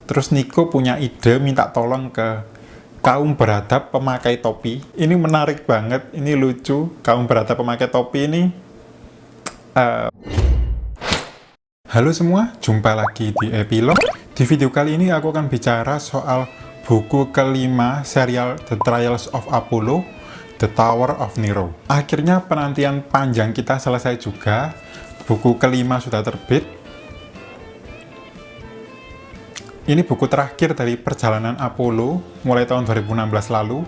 Terus Nico punya ide minta tolong ke kaum beradab pemakai topi. Ini menarik banget, ini lucu. Kaum beradab pemakai topi ini. Halo semua, jumpa lagi di Epilog. Di video kali ini aku akan bicara soal buku kelima serial The Trials of Apollo, The Tower of Nero. Akhirnya penantian panjang kita selesai juga. Buku kelima sudah terbit. Ini buku terakhir dari perjalanan Apollo mulai tahun 2016 lalu.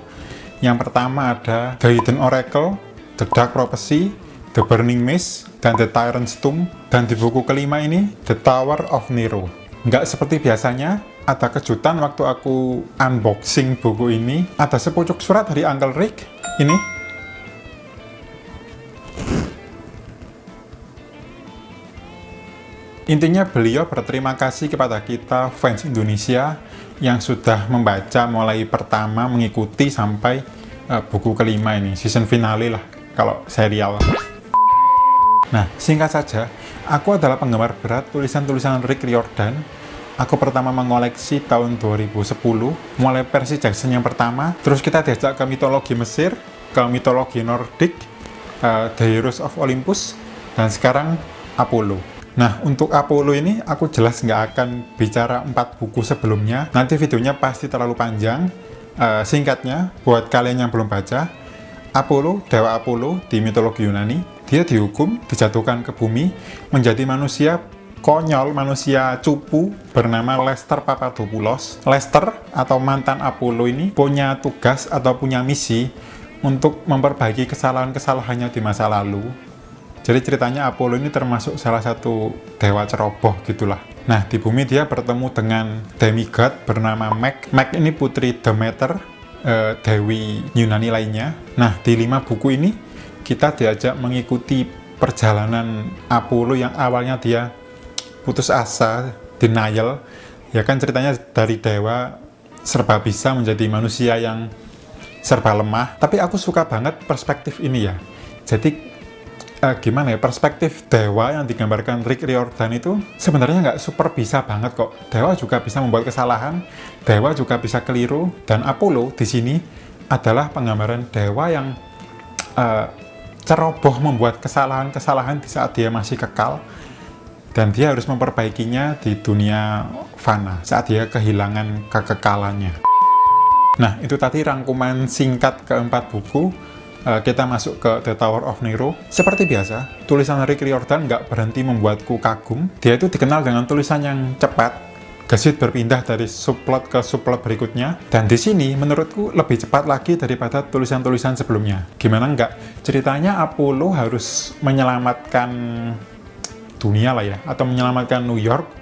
Yang pertama ada The Hidden Oracle, The Dark Prophecy, The Burning Mist, dan The Tyrant's Tomb. Dan di buku kelima ini, The Tower of Nero. Nggak seperti biasanya, ada kejutan waktu aku unboxing buku ini. Ada sepucuk surat dari Uncle Rick. Ini. Intinya beliau berterima kasih kepada kita fans Indonesia yang sudah membaca mulai pertama mengikuti sampai buku kelima ini, season finale lah kalau serial. Nah, singkat saja, aku adalah penggemar berat tulisan-tulisan Rick Riordan. Aku pertama mengoleksi tahun 2010, mulai Percy Jackson yang pertama, terus kita diajak ke mitologi Mesir, ke mitologi Nordik, The Heroes of Olympus, dan sekarang Apollo. Nah, untuk Apollo ini aku jelas nggak akan bicara 4 buku sebelumnya. Nanti videonya pasti terlalu panjang. Singkatnya, buat kalian yang belum baca, Apollo, dewa Apollo di mitologi Yunani, dia dihukum, dijatuhkan ke bumi, menjadi manusia konyol, manusia cupu bernama Lester Papadopoulos. Lester atau mantan Apollo ini punya tugas atau punya misi untuk memperbaiki kesalahan-kesalahannya di masa lalu. Jadi ceritanya Apollo ini termasuk salah satu dewa ceroboh gitulah. Nah, di bumi dia bertemu dengan demigod bernama Meg. Meg ini putri Demeter, dewi Yunani lainnya. Nah, di 5 buku ini kita diajak mengikuti perjalanan Apollo yang awalnya dia putus asa, denial. Ya kan ceritanya dari dewa serba bisa menjadi manusia yang serba lemah. Tapi aku suka banget perspektif ini ya. Jadi gimana ya, perspektif dewa yang digambarkan Rick Riordan itu sebenarnya nggak super bisa banget kok. Dewa juga bisa membuat kesalahan, dewa juga bisa keliru, dan Apollo di sini adalah penggambaran dewa yang ceroboh membuat kesalahan-kesalahan di saat dia masih kekal, dan dia harus memperbaikinya di dunia fana saat dia kehilangan kekekalannya. Nah, itu tadi rangkuman singkat keempat buku. Kita masuk ke The Tower of Nero. Seperti biasa, tulisan Rick Riordan nggak berhenti membuatku kagum. Dia itu dikenal dengan tulisan yang cepat, gesit berpindah dari subplot ke subplot berikutnya. Dan di sini, menurutku lebih cepat lagi daripada tulisan-tulisan sebelumnya. Gimana nggak? Ceritanya Apollo harus menyelamatkan dunia lah ya, atau menyelamatkan New York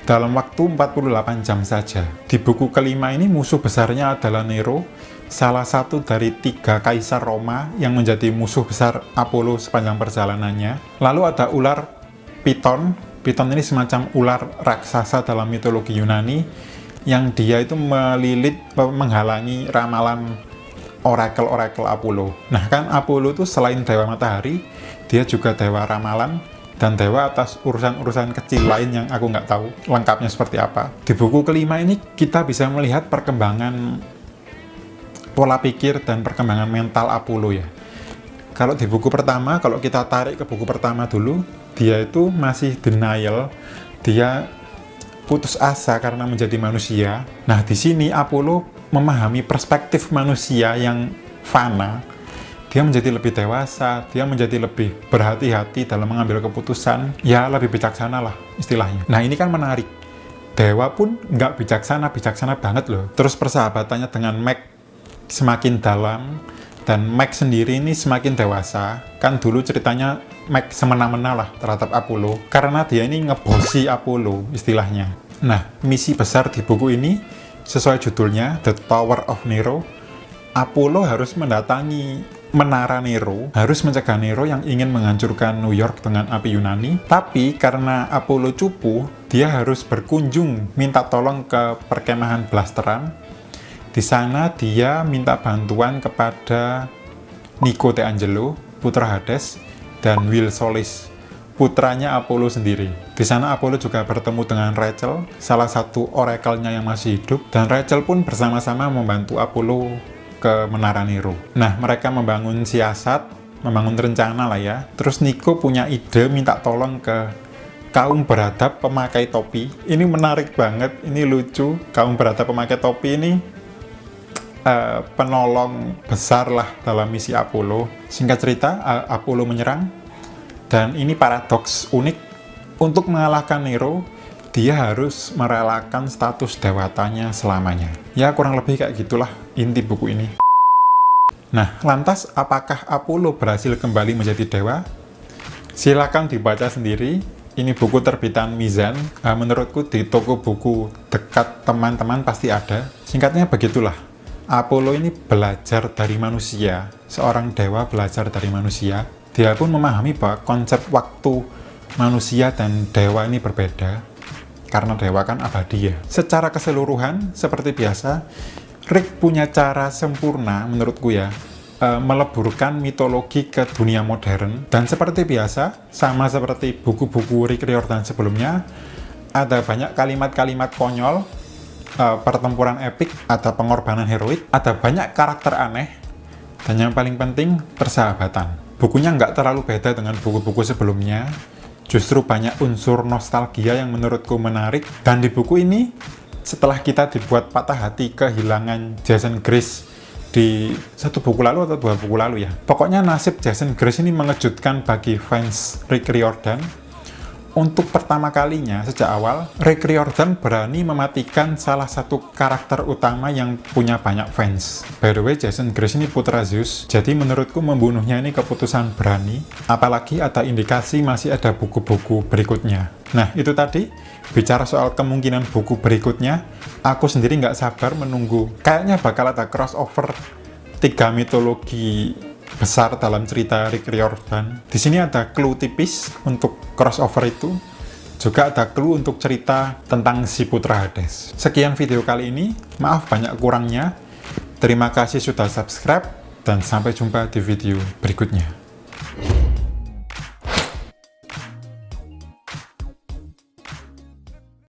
dalam waktu 48 jam saja. Di buku kelima ini musuh besarnya adalah Nero, salah satu dari 3 kaisar Roma yang menjadi musuh besar Apollo sepanjang perjalanannya. Lalu ada ular Piton. Piton ini semacam ular raksasa dalam mitologi Yunani yang dia itu menghalangi ramalan oracle-oracle Apollo. Nah kan Apollo itu selain dewa matahari, dia juga dewa ramalan dan dewa atas urusan-urusan kecil lain yang aku nggak tahu lengkapnya seperti apa. Di buku kelima ini kita bisa melihat perkembangan pola pikir dan perkembangan mental Apollo ya. Kalau di buku pertama, kalau kita tarik ke buku pertama dulu, dia itu masih denial, dia putus asa karena menjadi manusia. Nah, di sini Apollo memahami perspektif manusia yang fana. Dia menjadi lebih dewasa, dia menjadi lebih berhati-hati dalam mengambil keputusan, ya lebih bijaksana lah istilahnya. Nah, ini kan menarik. Dewa pun nggak bijaksana banget loh. Terus persahabatannya dengan Meg semakin dalam, dan Meg sendiri ini semakin dewasa. Kan dulu ceritanya Meg semena-mena lah terhadap Apollo karena dia ini ngebosi Apollo istilahnya. Nah, misi besar di buku ini sesuai judulnya The Tower of Nero. Apollo harus mendatangi menara Nero, harus mencegah Nero yang ingin menghancurkan New York dengan api Yunani. Tapi karena Apollo cupu, dia harus berkunjung minta tolong ke perkemahan blasteran. Di sana dia minta bantuan kepada Nico De Angelo, putra Hades, dan Will Solis, putranya Apollo sendiri. Di sana Apollo juga bertemu dengan Rachel, salah satu oracle-nya yang masih hidup, dan Rachel pun bersama-sama membantu Apollo ke Menara Nero. Nah, mereka membangun siasat, membangun rencana lah ya. Terus Nico punya ide minta tolong ke kaum beradab pemakai topi. Ini menarik banget, ini lucu. Kaum beradab pemakai topi ini penolong besar lah dalam misi Apollo. Singkat cerita, Apollo menyerang. Dan ini paradoks unik, untuk mengalahkan Nero, dia harus merelakan status dewatanya selamanya. Ya, kurang lebih kayak gitulah inti buku ini. Nah, lantas apakah Apollo berhasil kembali menjadi dewa? Silakan dibaca sendiri. Ini buku terbitan Mizan. Menurutku di toko buku dekat teman-teman pasti ada. Singkatnya begitulah. Apollo ini belajar dari manusia. Seorang dewa belajar dari manusia. Dia pun memahami bahwa konsep waktu manusia dan dewa ini berbeda, karena dewa kan abadi ya. Secara keseluruhan, seperti biasa, Rick punya cara sempurna menurutku ya, meleburkan mitologi ke dunia modern. Dan seperti biasa, sama seperti buku-buku Rick Riordan sebelumnya, ada banyak kalimat-kalimat konyol, pertempuran epik, ada pengorbanan heroik, ada banyak karakter aneh, dan yang paling penting, persahabatan. Bukunya nggak terlalu beda dengan buku-buku sebelumnya, justru banyak unsur nostalgia yang menurutku menarik. Dan di buku ini, setelah kita dibuat patah hati kehilangan Jason Grace di satu buku lalu atau 2 buku lalu ya. Pokoknya nasib Jason Grace ini mengejutkan bagi fans Rick Riordan. Untuk pertama kalinya sejak awal, Rick Riordan berani mematikan salah satu karakter utama yang punya banyak fans. By the way, Jason Grace ini putra Zeus, jadi menurutku membunuhnya ini keputusan berani, apalagi ada indikasi masih ada buku-buku berikutnya. Nah, itu tadi, bicara soal kemungkinan buku berikutnya, aku sendiri nggak sabar menunggu. Kayaknya bakal ada crossover 3 mitologi besar dalam cerita Rick Riordan. Di sini ada clue tipis untuk crossover itu. Juga ada clue untuk cerita tentang si putra Hades. Sekian video kali ini. Maaf banyak kurangnya. Terima kasih sudah subscribe dan sampai jumpa di video berikutnya.